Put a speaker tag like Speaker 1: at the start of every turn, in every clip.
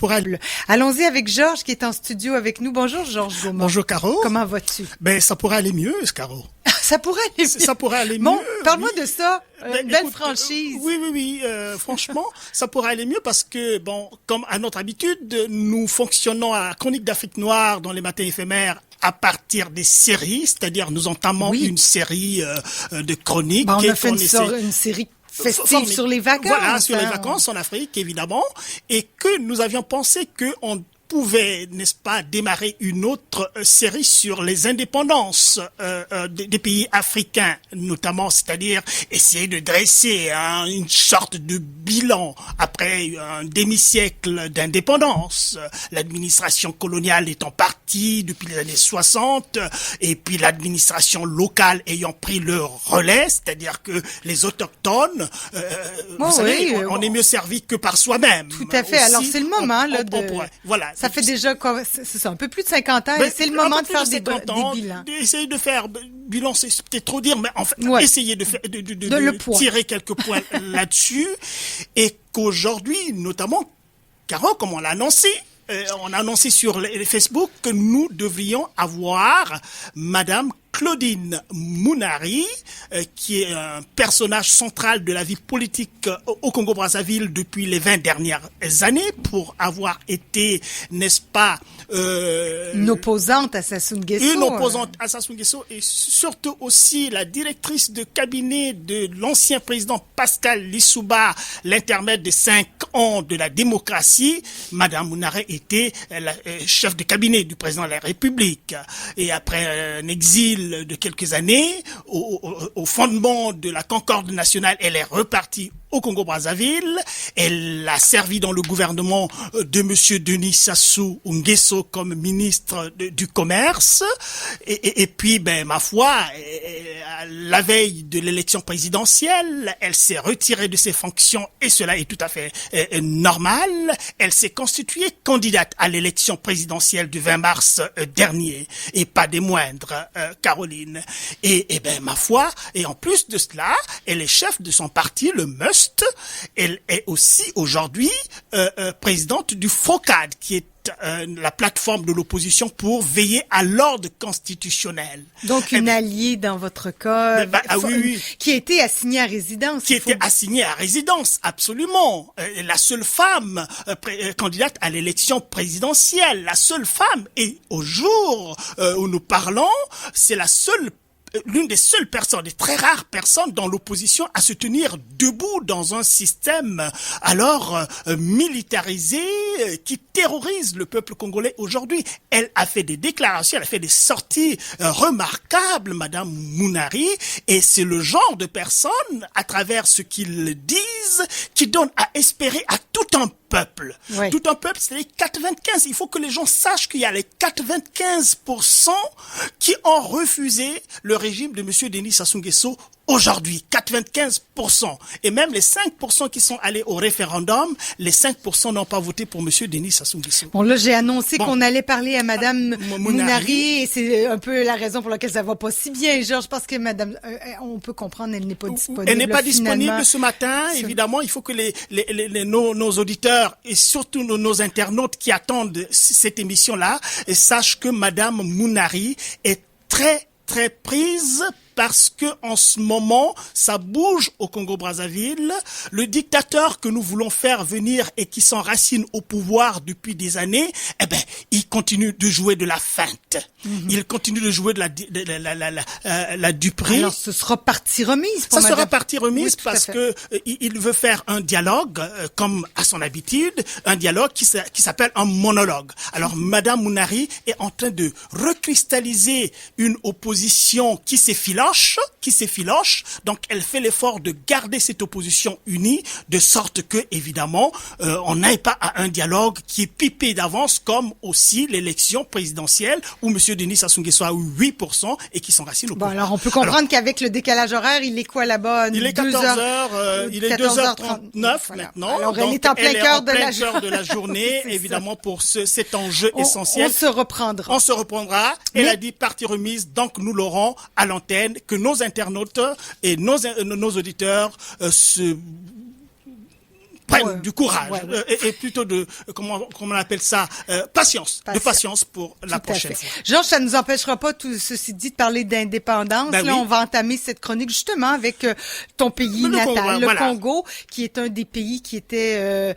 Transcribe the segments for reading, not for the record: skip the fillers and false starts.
Speaker 1: pourrait aller...
Speaker 2: Allons-y avec Georges qui est en studio avec nous. Bonjour Georges Gaumont.
Speaker 1: Bonjour Caro.
Speaker 2: Comment vas-tu?
Speaker 1: Ça pourrait aller mieux, Caro.
Speaker 2: Ça pourrait aller mieux.
Speaker 1: Ça pourrait aller mieux.
Speaker 2: Bon, parle-moi
Speaker 1: oui.
Speaker 2: de ça. Une belle franchise.
Speaker 1: Oui. Franchement, ça pourrait aller mieux parce que, comme à notre habitude, nous fonctionnons à Chronique d'Afrique noire dans les matins éphémères à partir des séries, c'est-à-dire nous entamons une série de chroniques.
Speaker 2: On a fait une série festive sur les vacances.
Speaker 1: Voilà, sur les vacances en Afrique, évidemment. Et que nous avions pensé qu'on pouvait, n'est-ce pas, démarrer une autre série sur les indépendances des pays africains, notamment, c'est-à-dire essayer de dresser une sorte de bilan après un demi-siècle d'indépendance, l'administration coloniale étant partie depuis les années 60, et puis l'administration locale ayant pris le relais, c'est-à-dire que les autochtones, vous savez, on est mieux servi que par soi-même.
Speaker 2: Tout à fait. Alors c'est le moment là
Speaker 1: voilà.
Speaker 2: Ça fait déjà c'est un peu plus de 50 ans. C'est le moment de faire des bilans.
Speaker 1: Essayer de faire bilan, c'est peut-être trop dire, mais en fait, essayer de faire de tirer quelques points là-dessus, et qu'aujourd'hui, notamment, Caro, comme on l'a annoncé, on a annoncé sur les Facebook que nous devrions avoir Madame Claudine Mounari, qui est un personnage central de la vie politique au Congo-Brazzaville depuis les 20 dernières années, pour avoir été, n'est-ce pas,
Speaker 2: une opposante à Sassou Nguesso.
Speaker 1: Une opposante à Sassou Nguesso, et surtout aussi la directrice de cabinet de l'ancien président Pascal Lissouba, l'intermède des 5 ans de la démocratie. Madame Mounari était la chef de cabinet du président de la République. Et après un exil de quelques années, au fondement de la concorde nationale, elle est repartie au Congo-Brazzaville. Elle a servi dans le gouvernement de monsieur Denis Sassou Nguesso comme ministre du Commerce. Et puis, ma foi, la veille de l'élection présidentielle, elle s'est retirée de ses fonctions, et cela est tout à fait normal. Elle s'est constituée candidate à l'élection présidentielle du 20 mars dernier, et pas des moindres, Caroline. Et ma foi, et en plus de cela, elle est chef de son parti, le MUST. Elle est aussi aujourd'hui présidente du FOCAD, qui est la plateforme de l'opposition pour veiller à l'ordre constitutionnel.
Speaker 2: Donc une alliée dans votre cas,
Speaker 1: oui.
Speaker 2: Qui a été assignée à résidence.
Speaker 1: Qui était assignée à résidence, absolument. La seule femme candidate à l'élection présidentielle, la seule femme. Et au jour où nous parlons, c'est l'une des seules personnes, des très rares personnes dans l'opposition à se tenir debout dans un système militarisé qui terrorise le peuple congolais aujourd'hui. Elle a fait des déclarations, elle a fait des sorties remarquables, Madame Mounari, et c'est le genre de personne, à travers ce qu'ils disent, qui donne à espérer à tout un peuple. Oui. Tout un peuple, c'est les 95. Il faut que les gens sachent qu'il y a les 95% qui ont refusé le régime de monsieur Denis Sassou Nguesso aujourd'hui. 95%. Et même les 5% qui sont allés au référendum, les 5% n'ont pas voté pour monsieur Denis Sassou Nguesso.
Speaker 2: Bon, là, j'ai annoncé qu'on allait parler à madame Mounari, et c'est un peu la raison pour laquelle ça va pas si bien, Georges, parce que madame, on peut comprendre, elle n'est pas disponible.
Speaker 1: Elle n'est pas disponible ce matin. Évidemment, il faut que nos auditeurs et surtout nos internautes qui attendent cette émission-là sachent que madame Mounari est très, très prise, parce que en ce moment, ça bouge au Congo-Brazzaville. Le dictateur que nous voulons faire venir et qui s'enracine au pouvoir depuis des années, il continue de jouer de la feinte. Il continue de jouer de la duperie.
Speaker 2: Alors, ce sera partie remise pour
Speaker 1: ça sera partie remise parce que il veut faire un dialogue, comme à son habitude, un dialogue qui s'appelle un monologue. Alors, madame Mounari est en train de recristalliser une opposition qui s'effiloche, donc elle fait l'effort de garder cette opposition unie, de sorte que, évidemment, on n'aille pas à un dialogue qui est pipé d'avance, comme aussi l'élection présidentielle où monsieur Denis Sassou Nguesso a eu 8% et qui s'enracine au pouvoir.
Speaker 2: Alors on peut comprendre qu'avec le décalage horaire, il est quoi là-bas?
Speaker 1: Il est 14h, il est 2h39 maintenant.
Speaker 2: Alors elle est en plein cœur
Speaker 1: de la journée, évidemment, pour cet enjeu essentiel.
Speaker 2: On se reprendra.
Speaker 1: Elle a dit partie remise, donc nous l'aurons à l'antenne, que nos internautes et nos auditeurs se prennent du courage et plutôt de, comment on appelle ça, patience, de patience pour la prochaine fois.
Speaker 2: Georges, ça nous empêchera pas, tout ceci dit, de parler d'indépendance. Là, on va entamer cette chronique justement avec ton pays natal, le Congo, qui est un des pays qui était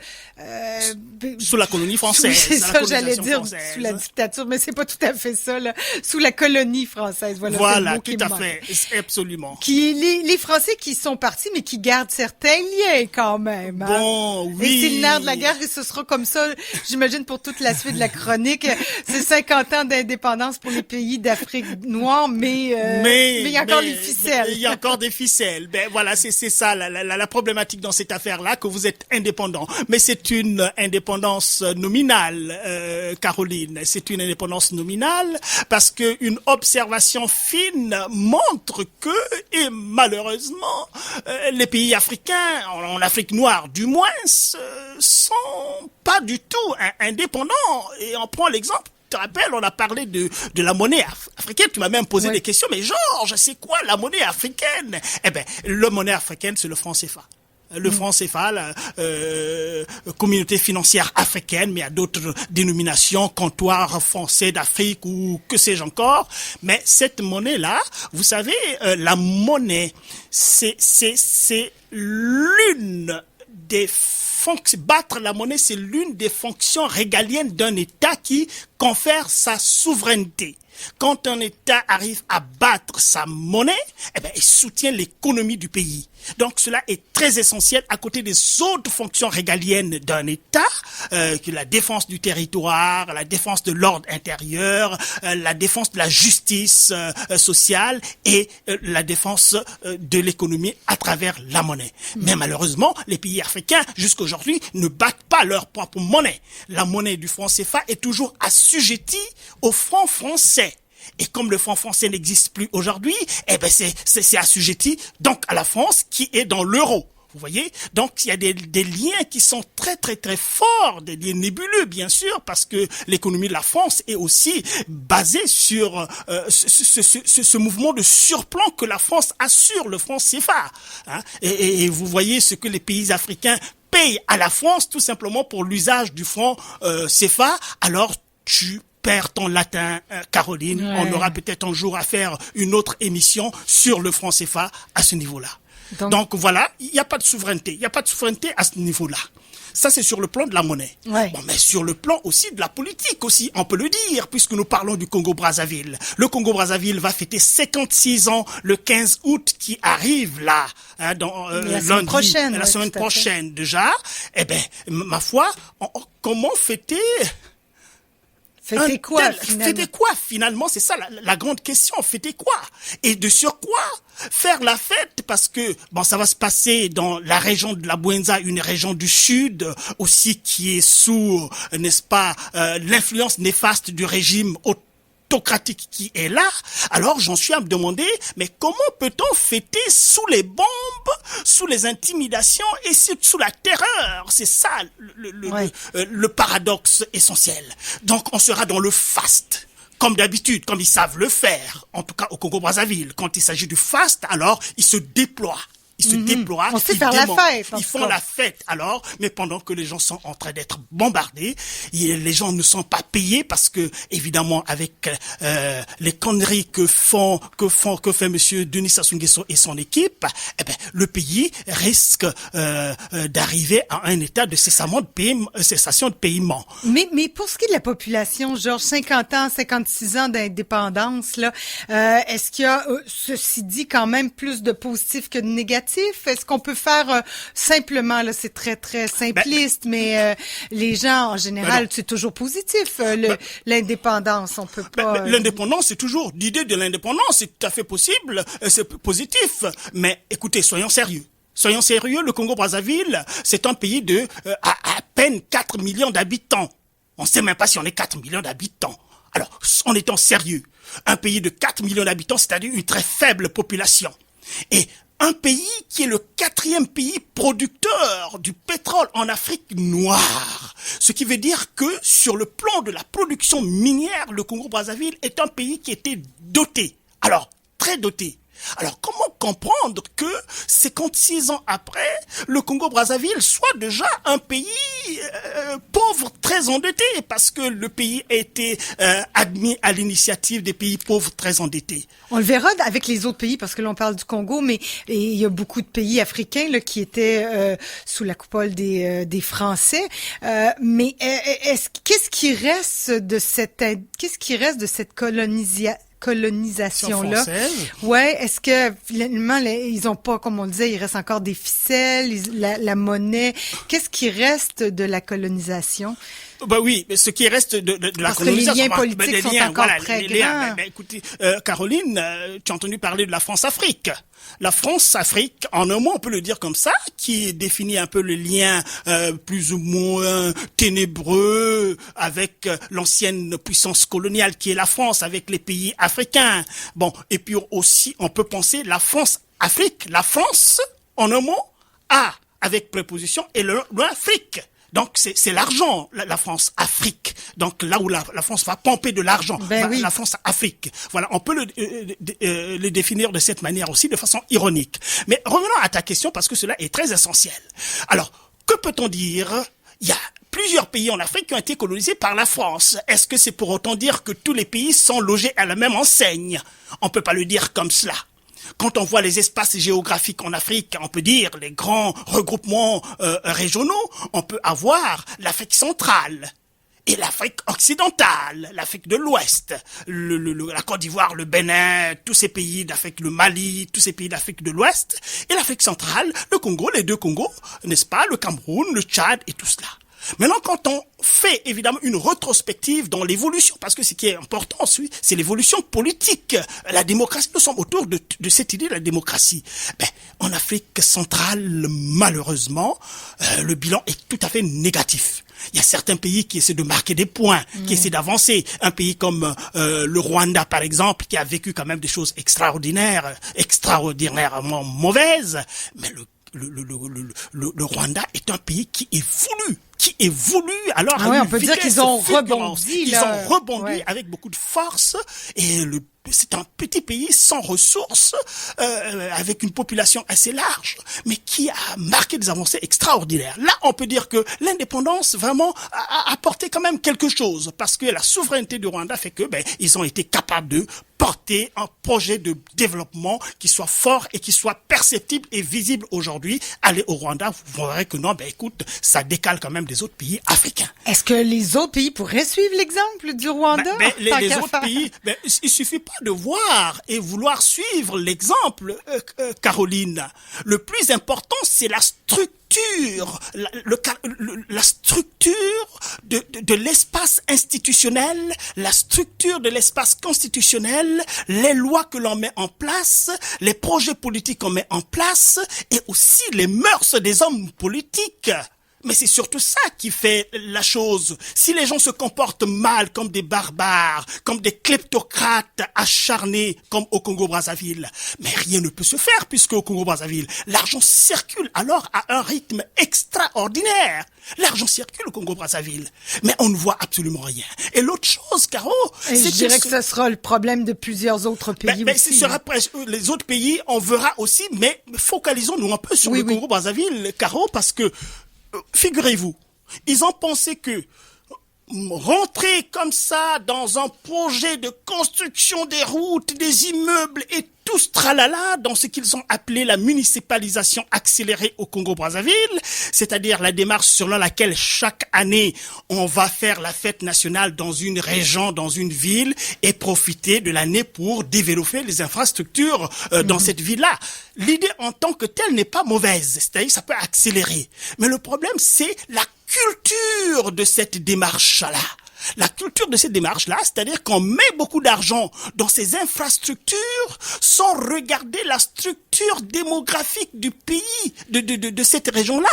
Speaker 1: sous la colonie française.
Speaker 2: C'est ça, j'allais dire, sous la dictature, mais c'est pas tout à fait ça, là. Sous la colonie française.
Speaker 1: Voilà, tout à fait, absolument.
Speaker 2: Les Français qui sont partis, mais qui gardent certains liens quand même. Hein?
Speaker 1: Bon, oui.
Speaker 2: Et c'est le nerf de la guerre et ce sera comme ça, j'imagine, pour toute la suite de la chronique. C'est 50 ans d'indépendance pour les pays d'Afrique noire, mais il y a encore des ficelles.
Speaker 1: Il y a encore des ficelles. Ben voilà, c'est ça la problématique dans cette affaire-là, que vous êtes indépendant. Mais c'est une indépendance nominale, Caroline. C'est une indépendance nominale parce que une observation fine montre que, et malheureusement, les pays africains, en Afrique noire du moins, sont pas du tout indépendants. Et on prend l'exemple. Tu te rappelles, on a parlé de la monnaie africaine. Tu m'as même posé des questions. Mais Georges, c'est quoi la monnaie africaine? Eh ben, la monnaie africaine, c'est le franc CFA. Le franc CFA, la communauté financière africaine, mais il y a d'autres dénominations, comptoir français d'Afrique ou que sais-je encore. Mais cette monnaie-là, vous savez, la monnaie, c'est l'une des battre la monnaie, c'est l'une des fonctions régaliennes d'un État qui confère sa souveraineté. Quand un État arrive à battre sa monnaie, eh ben, il soutient l'économie du pays. Donc cela est très essentiel à côté des autres fonctions régaliennes d'un État, que la défense du territoire, la défense de l'ordre intérieur, la défense de la justice sociale et la défense de l'économie à travers la monnaie. Mais malheureusement, les pays africains jusqu'aujourd'hui ne battent pas leur propre monnaie. La monnaie du franc CFA est toujours assujettie au franc français. Et comme le franc français n'existe plus aujourd'hui, eh ben c'est assujetti donc à la France qui est dans l'euro. Vous voyez? Donc il y a des liens qui sont très très très forts, des liens nébuleux bien sûr, parce que l'économie de la France est aussi basée sur ce mouvement de surplomb que la France assure, le franc CFA. Hein? Et vous voyez ce que les pays africains payent à la France tout simplement pour l'usage du franc CFA. Alors tu perds ton latin, Caroline. Ouais. On aura peut-être un jour à faire une autre émission sur le franc CFA à ce niveau-là. Donc voilà, il n'y a pas de souveraineté. Il n'y a pas de souveraineté à ce niveau-là. Ça, c'est sur le plan de la monnaie. Ouais. Bon, mais sur le plan aussi de la politique aussi, on peut le dire, puisque nous parlons du Congo-Brazzaville. Le Congo-Brazzaville va fêter 56 ans le 15 août qui arrive là, hein,
Speaker 2: la semaine
Speaker 1: prochaine déjà. Eh ben, ma foi, comment fêter...
Speaker 2: Fêter quoi, finalement?
Speaker 1: Fêter quoi, finalement? C'est ça la grande question. Fêter quoi? Et de surcroît, faire la fête parce que, bon, ça va se passer dans la région de la Bouenza, une région du sud, aussi qui est sous, n'est-ce pas, l'influence néfaste du régime autocratique qui est là. Alors, j'en suis à me demander, mais comment peut-on fêter sous les bombes, sous les intimidations et sous la terreur? C'est ça le paradoxe essentiel. Donc, on sera dans le faste. Comme d'habitude, comme ils savent le faire, en tout cas au Congo-Brazzaville. Quand il s'agit du faste, alors ils se déploient. Ils se déploient.
Speaker 2: On sait faire la fête.
Speaker 1: Ils font la fête alors, mais pendant que les gens sont en train d'être bombardés, les gens ne sont pas payés parce que évidemment avec les conneries que fait Monsieur Denis Sassou Nguesso et son équipe, eh ben le pays risque d'arriver à un état de cessation de paiement.
Speaker 2: Mais pour ce qui est de la population, Georges, 50 ans, 56 ans d'indépendance là, est-ce qu'il y a ceci dit quand même plus de positifs que de négatifs? Est-ce qu'on peut faire simplement, là, c'est très, très simpliste, mais les gens, en général, c'est toujours positif, l'indépendance, on peut pas...
Speaker 1: L'indépendance, c'est toujours, l'idée de l'indépendance, c'est tout à fait possible, c'est positif, mais écoutez, soyons sérieux. Soyons sérieux, le Congo-Brazzaville, c'est un pays de à peine 4 millions d'habitants. On ne sait même pas si on est 4 millions d'habitants. Alors, en étant sérieux, un pays de 4 millions d'habitants, c'est-à-dire une très faible population. Et un pays qui est le 4e pays producteur du pétrole en Afrique noire. Ce qui veut dire que sur le plan de la production minière, le Congo-Brazzaville est un pays qui était doté. Alors, très doté. Alors comment comprendre que 56 ans après, le Congo-Brazzaville soit déjà un pays pauvre, très endetté, parce que le pays a été admis à l'initiative des pays pauvres très endettés.
Speaker 2: On le verra avec les autres pays, parce que là, on parle du Congo, mais il y a beaucoup de pays africains là, qui étaient sous la coupole des Français. Mais qu'est-ce qui reste de cette colonisation-là? Ouais, est-ce que finalement ils ont pas, comme on le disait, il reste encore des ficelles, la monnaie. Qu'est-ce qui reste de la colonisation?
Speaker 1: Bah oui, mais ce qui reste de la
Speaker 2: parce colonisation. Que les liens politiques sont encore
Speaker 1: voilà,
Speaker 2: très grands.
Speaker 1: Écoutez, Caroline, tu as entendu parler de la France-Afrique. La France-Afrique, en un mot, on peut le dire comme ça, qui définit un peu le lien plus ou moins ténébreux avec l'ancienne puissance coloniale qui est la France, avec les pays africains. Bon, et puis aussi, on peut penser la France-Afrique. La France, en un mot, A, avec préposition, et l'Afrique. Donc c'est l'argent, la France Afrique. Donc là où la France va pomper de l'argent,
Speaker 2: oui.
Speaker 1: La France Afrique. Voilà, on peut le définir de cette manière aussi, de façon ironique. Mais revenons à ta question parce que cela est très essentiel. Alors, que peut-on dire? Il y a plusieurs pays en Afrique qui ont été colonisés par la France. Est-ce que c'est pour autant dire que tous les pays sont logés à la même enseigne? On peut pas le dire comme cela. Quand on voit les espaces géographiques en Afrique, on peut dire les grands regroupements régionaux, on peut avoir l'Afrique centrale et l'Afrique occidentale, l'Afrique de l'Ouest, la Côte d'Ivoire, le Bénin, tous ces pays d'Afrique, le Mali, tous ces pays d'Afrique de l'Ouest, et l'Afrique centrale, le Congo, les deux Congos, n'est-ce pas, le Cameroun, le Tchad et tout cela. Maintenant, quand on fait évidemment une rétrospective dans l'évolution, parce que ce qui est important, c'est l'évolution politique. La démocratie, nous sommes autour de cette idée de la démocratie. En Afrique centrale, malheureusement, le bilan est tout à fait négatif. Il y a certains pays qui essaient de marquer des points, qui essaient d'avancer. Un pays comme le Rwanda, par exemple, qui a vécu quand même des choses extraordinairement mauvaises. Mais le Rwanda est un pays qui évolue alors
Speaker 2: oui, on peut dire qu'ils ont rebondi.
Speaker 1: Ils ont rebondi avec beaucoup de force et c'est un petit pays sans ressources, avec une population assez large, mais qui a marqué des avancées extraordinaires. Là, on peut dire que l'indépendance vraiment a apporté quand même quelque chose, parce que la souveraineté du Rwanda fait que ils ont été capables de porter un projet de développement qui soit fort et qui soit perceptible et visible aujourd'hui. Allez au Rwanda, vous verrez que non, écoute, ça décale quand même des autres pays africains.
Speaker 2: Est-ce que les autres pays pourraient suivre l'exemple du Rwanda?
Speaker 1: Les autres pays, il suffit pas de voir et vouloir suivre l'exemple, Caroline. Le plus important, c'est la structure, la structure de l'espace institutionnel, la structure de l'espace constitutionnel, les lois que l'on met en place, les projets politiques qu'on met en place et aussi les mœurs des hommes politiques. Mais c'est surtout ça qui fait la chose. Si les gens se comportent mal comme des barbares, comme des kleptocrates acharnés, comme au Congo-Brazzaville, mais rien ne peut se faire puisque au Congo-Brazzaville, l'argent circule alors à un rythme extraordinaire. L'argent circule au Congo-Brazzaville, mais on ne voit absolument rien. Et l'autre chose, Caro,
Speaker 2: c'est je dirais que ce sera le problème de plusieurs autres pays aussi.
Speaker 1: Ce sera les autres pays, on verra aussi, mais focalisons-nous un peu sur le Congo-Brazzaville, Caro, parce que figurez-vous, ils ont pensé que rentrer comme ça dans un projet de construction des routes, des immeubles et tout ce tralala dans ce qu'ils ont appelé la municipalisation accélérée au Congo-Brazzaville, c'est-à-dire la démarche selon laquelle chaque année on va faire la fête nationale dans une région, dans une ville et profiter de l'année pour développer les infrastructures dans cette ville-là. L'idée en tant que telle n'est pas mauvaise, c'est-à-dire que ça peut accélérer. Mais le problème, c'est la culture de cette démarche-là. La culture de cette démarche-là, c'est-à-dire qu'on met beaucoup d'argent dans ces infrastructures sans regarder la structure démographique du pays, de cette région-là.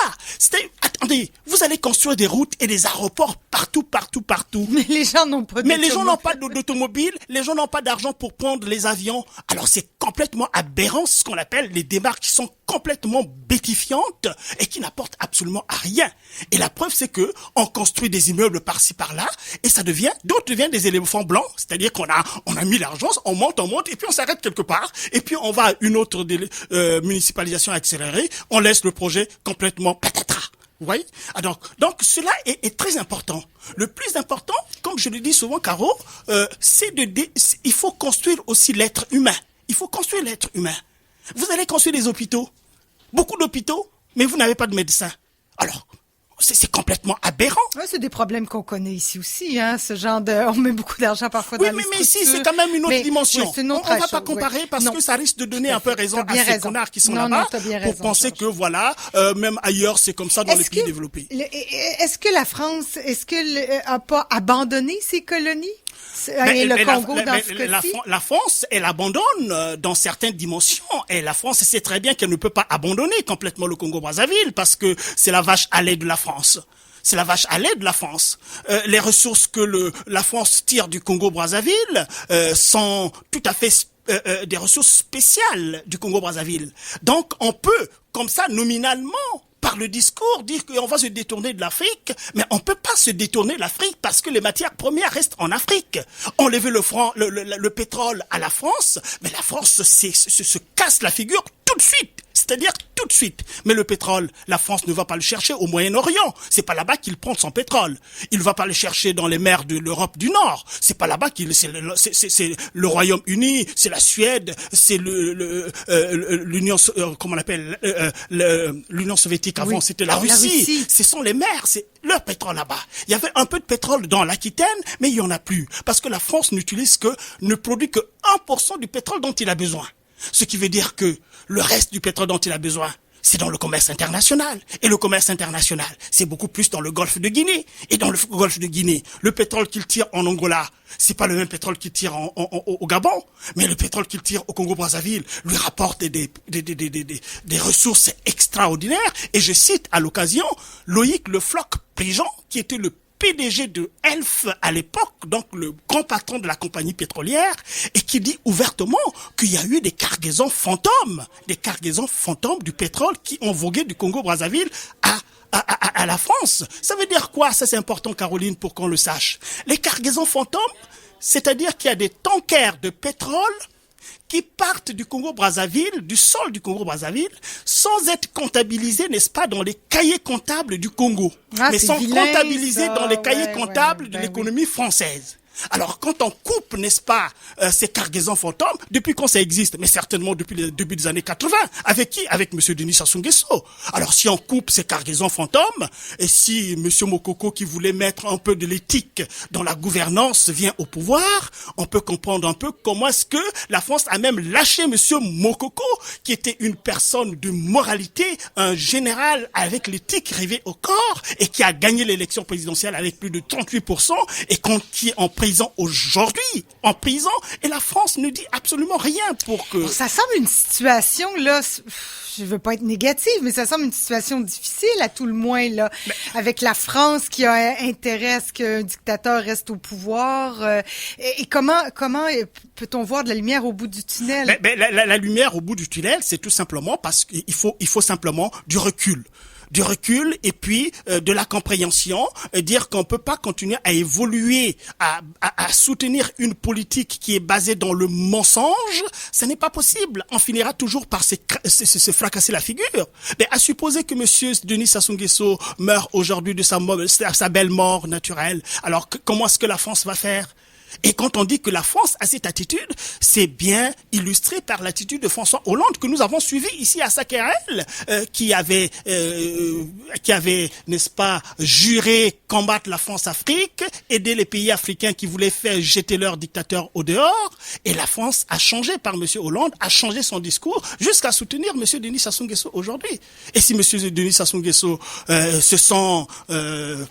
Speaker 1: Attendez, vous allez construire des routes et des aéroports partout.
Speaker 2: Mais les gens n'ont pas d'automobile.
Speaker 1: Mais les gens n'ont pas d'automobile, les gens n'ont pas d'argent pour prendre les avions. Alors c'est complètement aberrant ce qu'on appelle les démarches qui sont complètement bêtifiante et qui n'apporte absolument à rien. Et la preuve, c'est que on construit des immeubles par-ci par-là et d'autres deviennent des éléphants blancs, c'est-à-dire qu'on a mis l'argent, on monte et puis on s'arrête quelque part et puis on va à une autre municipalisation accélérée, on laisse le projet complètement patatras. Vous voyez? Donc cela est très important. Le plus important, comme je le dis souvent, Caro, il faut construire aussi l'être humain. Il faut construire l'être humain. Vous allez construire des hôpitaux, beaucoup d'hôpitaux, mais vous n'avez pas de médecins. Alors, c'est complètement aberrant.
Speaker 2: Ouais, c'est des problèmes qu'on connaît ici aussi, hein, ce genre de... On met beaucoup d'argent parfois dans les structures.
Speaker 1: Oui, mais ici, c'est quand même une autre dimension.
Speaker 2: Oui, on
Speaker 1: va pas comparer parce que ça risque de donner un peu raison à ces connards qui sont là-bas pour penser que voilà, même ailleurs, c'est comme ça dans les pays développés.
Speaker 2: Est-ce que la France, a pas abandonné ses colonies? Et le Congo dans ce cas-ci?
Speaker 1: La France, elle abandonne dans certaines dimensions. Et la France sait très bien qu'elle ne peut pas abandonner complètement le Congo-Brazzaville parce que c'est la vache à lait de la France. C'est la vache à lait de la France. Les ressources que la France tire du Congo-Brazzaville sont tout à fait des ressources spéciales du Congo-Brazzaville. Donc on peut, comme ça, nominalement, par le discours, dire qu'on va se détourner de l'Afrique, mais on peut pas se détourner de l'Afrique parce que les matières premières restent en Afrique. On levait le pétrole à la France, mais la France se casse la figure tout de suite. C'est-à-dire tout de suite. Mais le pétrole, la France ne va pas le chercher au Moyen-Orient. C'est pas là-bas qu'il prend son pétrole. Il va pas le chercher dans les mers de l'Europe du Nord. C'est pas là-bas c'est le Royaume-Uni, c'est la Suède, c'est l'Union, comment on appelle, l'Union soviétique avant, oui, c'était la Russie. Ce sont les mers, c'est leur pétrole là-bas. Il y avait un peu de pétrole dans l'Aquitaine, mais il y en a plus. Parce que la France ne produit que 1% du pétrole dont il a besoin. Ce qui veut dire que le reste du pétrole dont il a besoin, c'est dans le commerce international. Et le commerce international, c'est beaucoup plus dans le golfe de Guinée. Et dans le golfe de Guinée, le pétrole qu'il tire en Angola, c'est pas le même pétrole qu'il tire au Gabon. Mais le pétrole qu'il tire au Congo-Brazzaville lui rapporte des ressources extraordinaires. Et je cite à l'occasion Loïc Le Floch-Prigent, qui était le PDG de Elf à l'époque, donc le grand patron de la compagnie pétrolière, et qui dit ouvertement qu'il y a eu des cargaisons fantômes du pétrole qui ont vogué du Congo-Brazzaville à la France. Ça veut dire quoi? Ça, c'est important, Caroline, pour qu'on le sache. Les cargaisons fantômes, c'est-à-dire qu'il y a des tankers de pétrole qui partent du Congo-Brazzaville, du sol du Congo-Brazzaville, sans être comptabilisés, n'est-ce pas, dans les cahiers comptables du Congo, mais sont comptabilisés dans les cahiers comptables de l'économie française. Alors, quand on coupe, n'est-ce pas, ces cargaisons fantômes, depuis quand ça existe? Mais certainement depuis le début des années 80. Avec qui? Avec Monsieur Denis Sassou Nguesso. Alors, si on coupe ces cargaisons fantômes, et si Monsieur Mokoko, qui voulait mettre un peu de l'éthique dans la gouvernance, vient au pouvoir, on peut comprendre un peu comment est-ce que la France a même lâché Monsieur Mokoko, qui était une personne de moralité, un général avec l'éthique rêvée au corps, et qui a gagné l'élection présidentielle avec plus de 38%, et qui est en prison aujourd'hui, en prison, et la France ne dit absolument rien pour que...
Speaker 2: Ça semble une situation, là, je veux pas être négative, mais ça semble une situation difficile, à tout le moins, là, avec la France qui a intérêt à ce qu'un dictateur reste au pouvoir. Et comment peut-on voir de la lumière au bout du tunnel?
Speaker 1: La lumière au bout du tunnel, c'est tout simplement parce qu'il faut simplement du recul et puis de la compréhension, dire qu'on peut pas continuer à évoluer, à soutenir une politique qui est basée dans le mensonge. Ce n'est pas possible. On finira toujours par se fracasser la figure. Mais à supposer que Monsieur Denis Sassou Nguesso meurt aujourd'hui de sa belle mort naturelle, alors comment est-ce que la France va faire? Et quand on dit que la France a cette attitude, c'est bien illustré par l'attitude de François Hollande que nous avons suivi ici à Sakerel, qui avait, n'est-ce pas, juré combattre la France-Afrique, aider les pays africains qui voulaient faire jeter leur dictateur au dehors. Et la France a changé par Monsieur Hollande, a changé son discours jusqu'à soutenir Monsieur Denis Sassou Nguesso aujourd'hui. Et si Monsieur Denis Sassou Nguesso se sent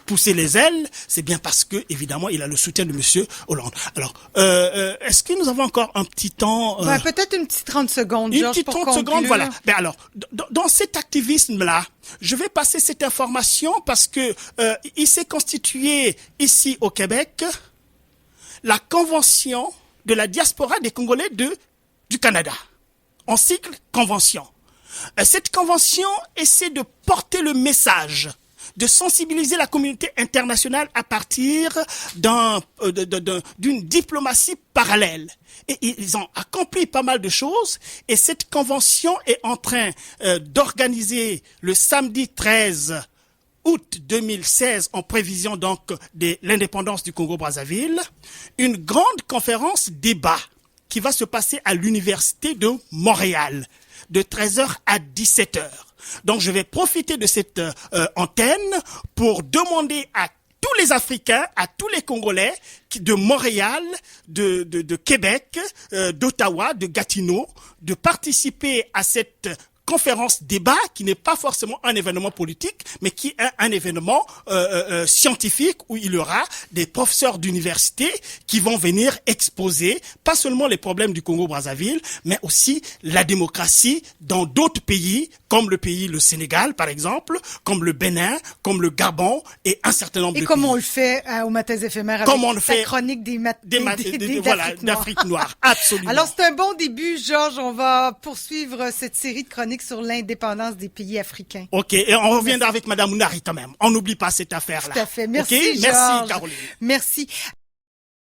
Speaker 1: pousser les ailes, c'est bien parce que évidemment il a le soutien de Monsieur Hollande. Alors, est-ce que nous avons encore un petit temps
Speaker 2: peut-être une petite 30 secondes,
Speaker 1: Une
Speaker 2: Georges,
Speaker 1: petite
Speaker 2: pour
Speaker 1: 30
Speaker 2: conclure.
Speaker 1: secondes, voilà. Ben alors, dans cet activisme-là, je vais passer cette information parce que il s'est constitué ici au Québec la Convention de la diaspora des Congolais du Canada. En cycle convention. Cette convention essaie de porter le message, de sensibiliser la communauté internationale à partir d'une diplomatie parallèle. Et ils ont accompli pas mal de choses, et cette convention est en train d'organiser le samedi 13 août 2016, en prévision donc de l'indépendance du Congo-Brazzaville, une grande conférence débat qui va se passer à l'université de Montréal, de 13h à 17h. Donc je vais profiter de cette antenne pour demander à tous les Africains, à tous les Congolais de Montréal, de Québec, d'Ottawa, de Gatineau, de participer à cette conférence débat qui n'est pas forcément un événement politique, mais qui est un événement scientifique où il y aura des professeurs d'université qui vont venir exposer pas seulement les problèmes du Congo-Brazzaville, mais aussi la démocratie dans d'autres pays, comme le Sénégal par exemple, comme le Bénin, comme le Gabon et un certain nombre de pays.
Speaker 2: Et comme on le fait aux matins éphémères avec la chronique
Speaker 1: d'Afrique noire. Absolument.
Speaker 2: Alors c'est un bon début, Georges. On va poursuivre cette série de chroniques sur l'indépendance des pays africains.
Speaker 1: OK, et on reviendra avec Madame Mounari quand même. On n'oublie pas cette affaire-là.
Speaker 2: Tout à fait. Merci,
Speaker 1: okay?
Speaker 2: Georges.
Speaker 1: Merci, Caroline.
Speaker 2: Merci.